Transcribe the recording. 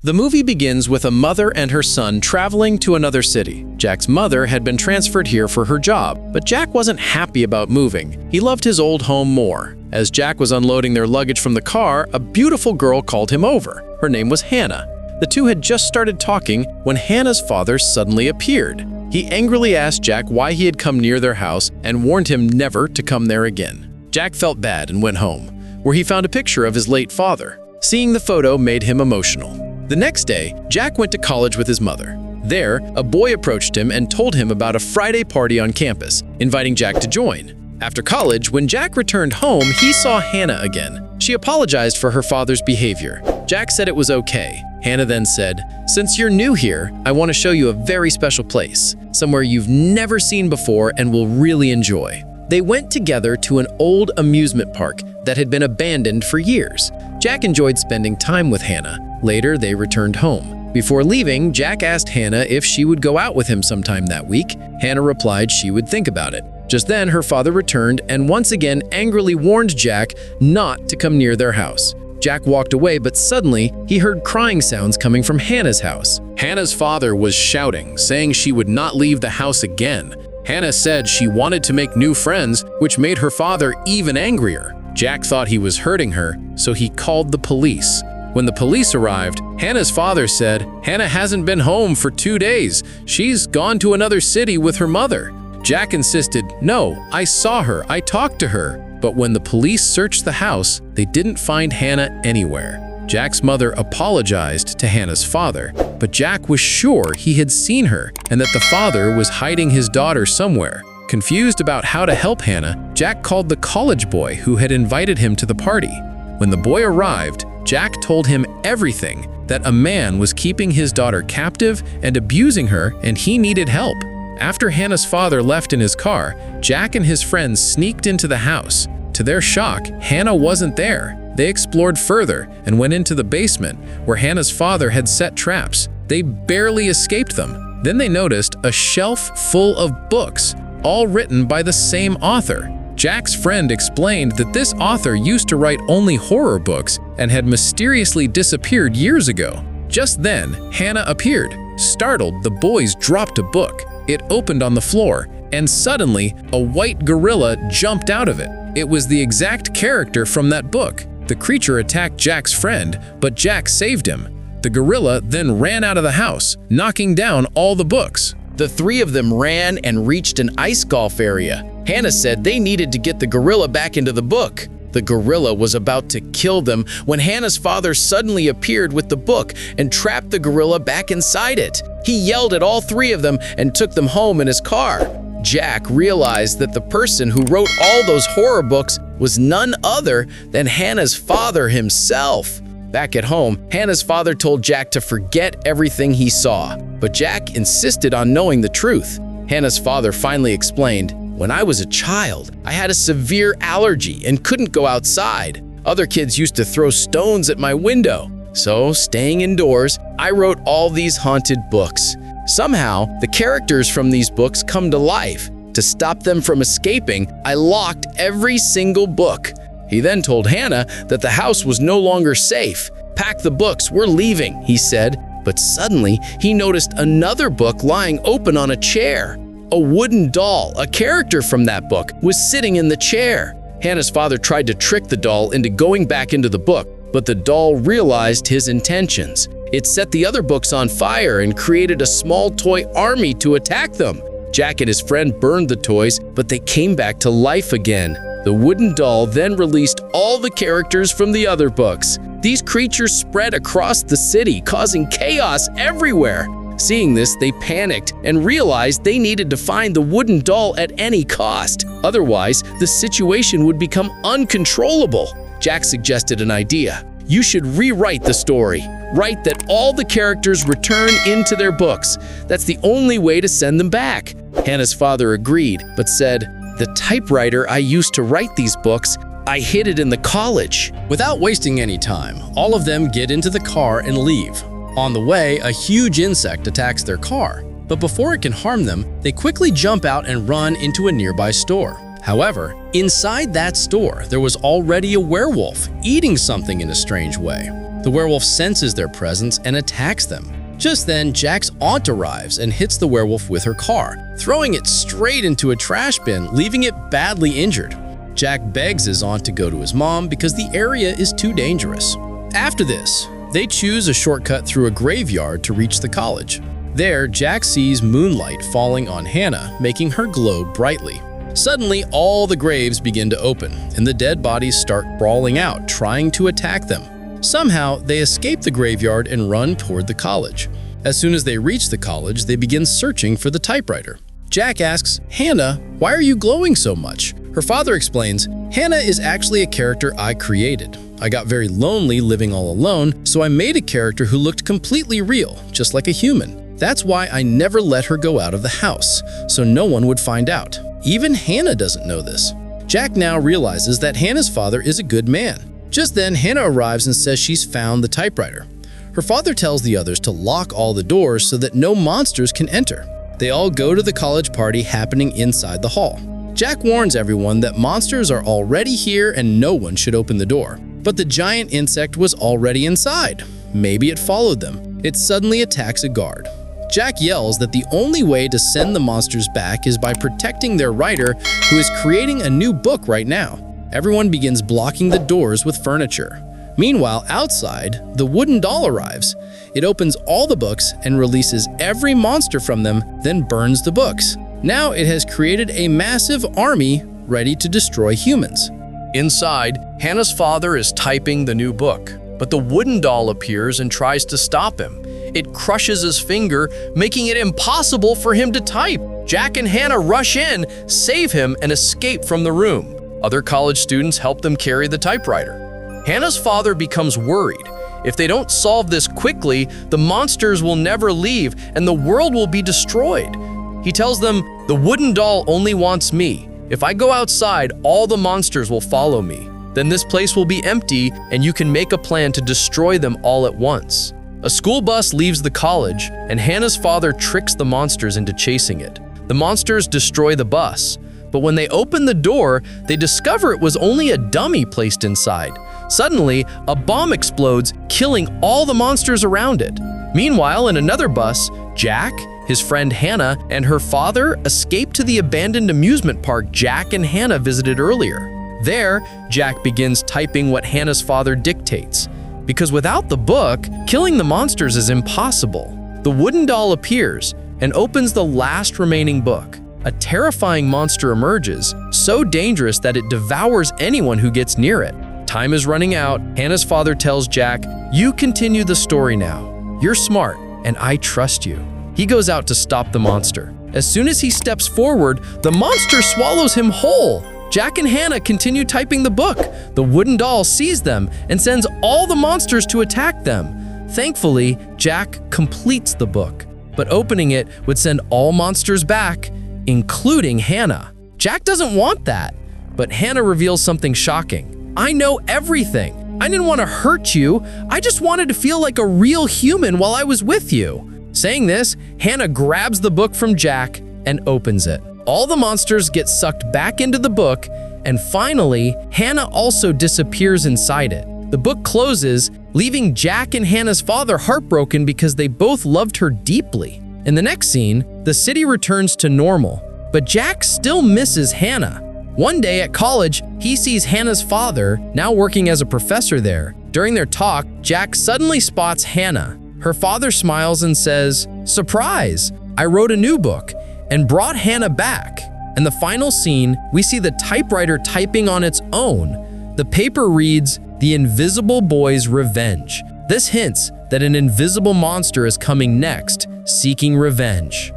The movie begins with a mother and her son traveling to another city. Jack's mother had been transferred here for her job, but Jack wasn't happy about moving. He loved his old home more. As Jack was unloading their luggage from the car, a beautiful girl called him over. Her name was Hannah. The two had just started talking when Hannah's father suddenly appeared. He angrily asked Jack why he had come near their house and warned him never to come there again. Jack felt bad and went home, where he found a picture of his late father. Seeing the photo made him emotional. The next day, Jack went to college with his mother. There, a boy approached him and told him about a Friday party on campus, inviting Jack to join. After college, when Jack returned home, he saw Hannah again. She apologized for her father's behavior. Jack said it was okay. Hannah then said, "Since you're new here, I want to show you a very special place, somewhere you've never seen before and will really enjoy." They went together to an old amusement park that had been abandoned for years. Jack enjoyed spending time with Hannah. Later, they returned home. Before leaving, Jack asked Hannah if she would go out with him sometime that week. Hannah replied she would think about it. Just then, her father returned and once again angrily warned Jack not to come near their house. Jack walked away, but suddenly, he heard crying sounds coming from Hannah's house. Hannah's father was shouting, saying she would not leave the house again. Hannah said she wanted to make new friends, which made her father even angrier. Jack thought he was hurting her, so he called the police. When the police arrived, Hannah's father said, "Hannah hasn't been home for 2 days. She's gone to another city with her mother." Jack insisted, "No, I saw her, I talked to her." But when the police searched the house, they didn't find Hannah anywhere. Jack's mother apologized to Hannah's father, but Jack was sure he had seen her and that the father was hiding his daughter somewhere. Confused about how to help Hannah, Jack called the college boy who had invited him to the party. When the boy arrived, Jack told him everything, that a man was keeping his daughter captive and abusing her and he needed help. After Hannah's father left in his car, Jack and his friends sneaked into the house. To their shock, Hannah wasn't there. They explored further and went into the basement where Hannah's father had set traps. They barely escaped them. Then they noticed a shelf full of books, all written by the same author. Jack's friend explained that this author used to write only horror books and had mysteriously disappeared years ago. Just then, Hannah appeared. Startled, the boys dropped a book. It opened on the floor, and suddenly, a white gorilla jumped out of it. It was the exact character from that book. The creature attacked Jack's friend, but Jack saved him. The gorilla then ran out of the house, knocking down all the books. The three of them ran and reached an ice golf area. Hannah said they needed to get the gorilla back into the book. The gorilla was about to kill them when Hannah's father suddenly appeared with the book and trapped the gorilla back inside it. He yelled at all three of them and took them home in his car. Jack realized that the person who wrote all those horror books was none other than Hannah's father himself. Back at home, Hannah's father told Jack to forget everything he saw, but Jack insisted on knowing the truth. Hannah's father finally explained, "When I was a child, I had a severe allergy and couldn't go outside. Other kids used to throw stones at my window. So, staying indoors, I wrote all these haunted books. Somehow, the characters from these books come to life. To stop them from escaping, I locked every single book." He then told Hannah that the house was no longer safe. "Pack the books, we're leaving," he said. But suddenly, he noticed another book lying open on a chair. A wooden doll, a character from that book, was sitting in the chair. Hannah's father tried to trick the doll into going back into the book, but the doll realized his intentions. It set the other books on fire and created a small toy army to attack them. Jack and his friend burned the toys, but they came back to life again. The wooden doll then released all the characters from the other books. These creatures spread across the city, causing chaos everywhere. Seeing this, they panicked and realized they needed to find the wooden doll at any cost. Otherwise, the situation would become uncontrollable. Jack suggested an idea. "You should rewrite the story. Write that all the characters return into their books. That's the only way to send them back." Hannah's father agreed, but said, "The typewriter I used to write these books, I hid it in the college." Without wasting any time, all of them get into the car and leave. On the way, a huge insect attacks their car, but before it can harm them, they quickly jump out and run into a nearby store. However, inside that store, there was already a werewolf eating something in a strange way. The werewolf senses their presence and attacks them. Just then, Jack's aunt arrives and hits the werewolf with her car, throwing it straight into a trash bin, leaving it badly injured. Jack begs his aunt to go to his mom because the area is too dangerous. After this, they choose a shortcut through a graveyard to reach the college. There, Jack sees moonlight falling on Hannah, making her glow brightly. Suddenly, all the graves begin to open, and the dead bodies start crawling out, trying to attack them. Somehow, they escape the graveyard and run toward the college. As soon as they reach the college, they begin searching for the typewriter. Jack asks, "Hannah, why are you glowing so much?" Her father explains, "Hannah is actually a character I created. I got very lonely living all alone, so I made a character who looked completely real, just like a human. That's why I never let her go out of the house, so no one would find out. Even Hannah doesn't know this." Jack now realizes that Hannah's father is a good man. Just then, Hannah arrives and says she's found the typewriter. Her father tells the others to lock all the doors so that no monsters can enter. They all go to the college party happening inside the hall. Jack warns everyone that monsters are already here and no one should open the door. But the giant insect was already inside. Maybe it followed them. It suddenly attacks a guard. Jack yells that the only way to send the monsters back is by protecting their writer, who is creating a new book right now. Everyone begins blocking the doors with furniture. Meanwhile, outside, the wooden doll arrives. It opens all the books and releases every monster from them, then burns the books. Now it has created a massive army ready to destroy humans. Inside, Hannah's father is typing the new book, but the wooden doll appears and tries to stop him. It crushes his finger, making it impossible for him to type. Jack and Hannah rush in, save him, and escape from the room. Other college students help them carry the typewriter. Hannah's father becomes worried. If they don't solve this quickly, the monsters will never leave and the world will be destroyed. He tells them, "The wooden doll only wants me. If I go outside, all the monsters will follow me. Then this place will be empty and you can make a plan to destroy them all at once." A school bus leaves the college, and Hannah's father tricks the monsters into chasing it. The monsters destroy the bus, but when they open the door, they discover it was only a dummy placed inside. Suddenly, a bomb explodes, killing all the monsters around it. Meanwhile, in another bus, Jack, his friend Hannah, and her father escape to the abandoned amusement park Jack and Hannah visited earlier. There, Jack begins typing what Hannah's father dictates. Because without the book, killing the monsters is impossible. The wooden doll appears and opens the last remaining book. A terrifying monster emerges, so dangerous that it devours anyone who gets near it. Time is running out. Hannah's father tells Jack, "You continue the story now. You're smart, and I trust you." He goes out to stop the monster. As soon as he steps forward, the monster swallows him whole. Jack and Hannah continue typing the book. The wooden doll sees them and sends all the monsters to attack them. Thankfully, Jack completes the book, but opening it would send all monsters back, including Hannah. Jack doesn't want that, but Hannah reveals something shocking. "I know everything. I didn't want to hurt you. I just wanted to feel like a real human while I was with you." Saying this, Hannah grabs the book from Jack and opens it. All the monsters get sucked back into the book, and finally, Hannah also disappears inside it. The book closes, leaving Jack and Hannah's father heartbroken because they both loved her deeply. In the next scene, the city returns to normal, but Jack still misses Hannah. One day at college, he sees Hannah's father, now working as a professor there. During their talk, Jack suddenly spots Hannah. Her father smiles and says, "Surprise! I wrote a new book," and brought Hannah back. In the final scene, we see the typewriter typing on its own. The paper reads, "The Invisible Boy's Revenge." This hints that an invisible monster is coming next, seeking revenge.